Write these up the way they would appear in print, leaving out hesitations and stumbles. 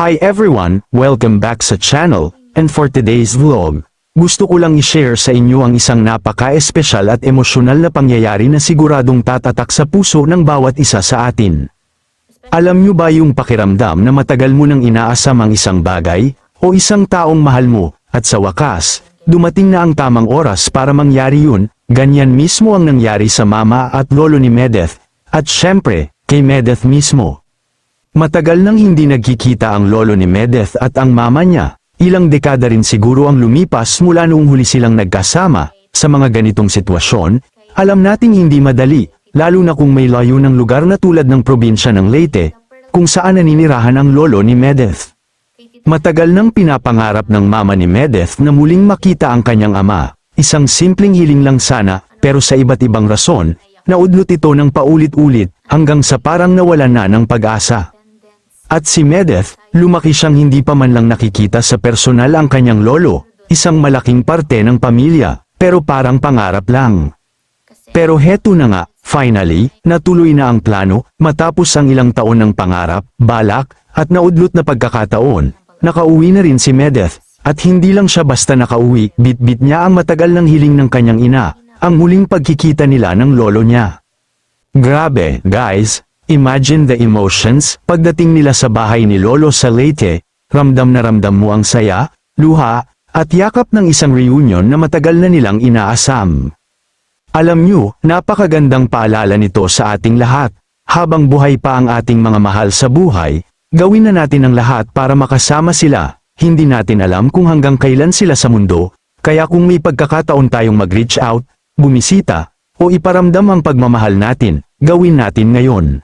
Hi everyone, welcome back sa channel, and for today's vlog, gusto ko lang i-share sa inyo ang isang napaka-espesyal at emosyonal na pangyayari na siguradong tatatak sa puso ng bawat isa sa atin. Alam nyo ba yung pakiramdam na matagal mo nang inaasam ang isang bagay, o isang taong mahal mo, at sa wakas, dumating na ang tamang oras para mangyari yun? Ganyan mismo ang nangyari sa mama at lolo ni Medeth, at syempre, kay Medeth mismo. Matagal nang hindi nagkikita ang lolo ni Medeth at ang mama niya, ilang dekada rin siguro ang lumipas mula noong huli silang nagkasama. Sa mga ganitong sitwasyon, alam nating hindi madali, lalo na kung may layo ng lugar na tulad ng probinsya ng Leyte, kung saan naninirahan ang lolo ni Medeth. Matagal nang pinapangarap ng mama ni Medeth na muling makita ang kanyang ama, isang simpleng hiling lang sana, pero sa iba't ibang rason, naudlot ito ng paulit-ulit, hanggang sa parang nawalan na ng pag-asa. At si Medeth, lumaki siyang hindi pa man lang nakikita sa personal ang kanyang lolo, isang malaking parte ng pamilya, pero parang pangarap lang. Pero heto na nga, finally, natuloy na ang plano, matapos ang ilang taon ng pangarap, balak, at naudlot na pagkakataon, nakauwi na rin si Medeth, at hindi lang siya basta nakauwi, bit-bit niya ang matagal ng hiling ng kanyang ina, ang muling pagkikita nila ng lolo niya. Grabe, guys! Imagine the emotions, pagdating nila sa bahay ni Lolo sa Leyte, ramdam na ramdam mo ang saya, luha, at yakap ng isang reunion na matagal na nilang inaasam. Alam nyo, napakagandang paalala nito sa ating lahat, habang buhay pa ang ating mga mahal sa buhay, gawin na natin ang lahat para makasama sila, hindi natin alam kung hanggang kailan sila sa mundo, kaya kung may pagkakataon tayong mag-reach out, bumisita, o iparamdam ang pagmamahal natin, gawin natin ngayon.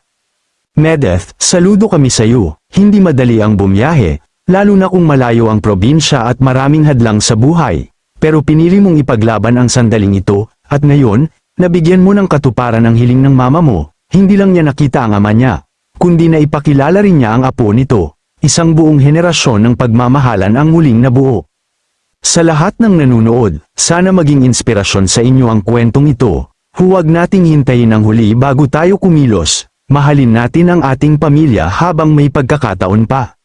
Medeth, saludo kami sa iyo, hindi madali ang bumiyahe, lalo na kung malayo ang probinsya at maraming hadlang sa buhay. Pero pinili mong ipaglaban ang sandaling ito, at ngayon, nabigyan mo ng katuparan ang hiling ng mama mo, hindi lang niya nakita ang ama niya, kundi na ipakilala rin niya ang apo nito, isang buong henerasyon ng pagmamahalan ang muling nabuo. Sa lahat ng nanunood, sana maging inspirasyon sa inyo ang kwentong ito, huwag nating hintayin ang huli bago tayo kumilos. Mahalin natin ang ating pamilya habang may pagkakataon pa.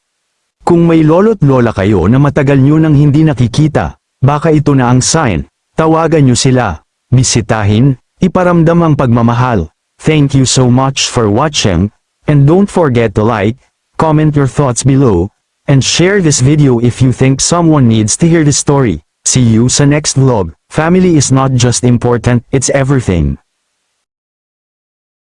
Kung may lolo't lola kayo na matagal nyo nang hindi nakikita, baka ito na ang sign, tawagan nyo sila, bisitahin, iparamdam ang pagmamahal. Thank you so much for watching, and don't forget to like, comment your thoughts below, and share this video if you think someone needs to hear the story. See you sa next vlog. Family is not just important, it's everything.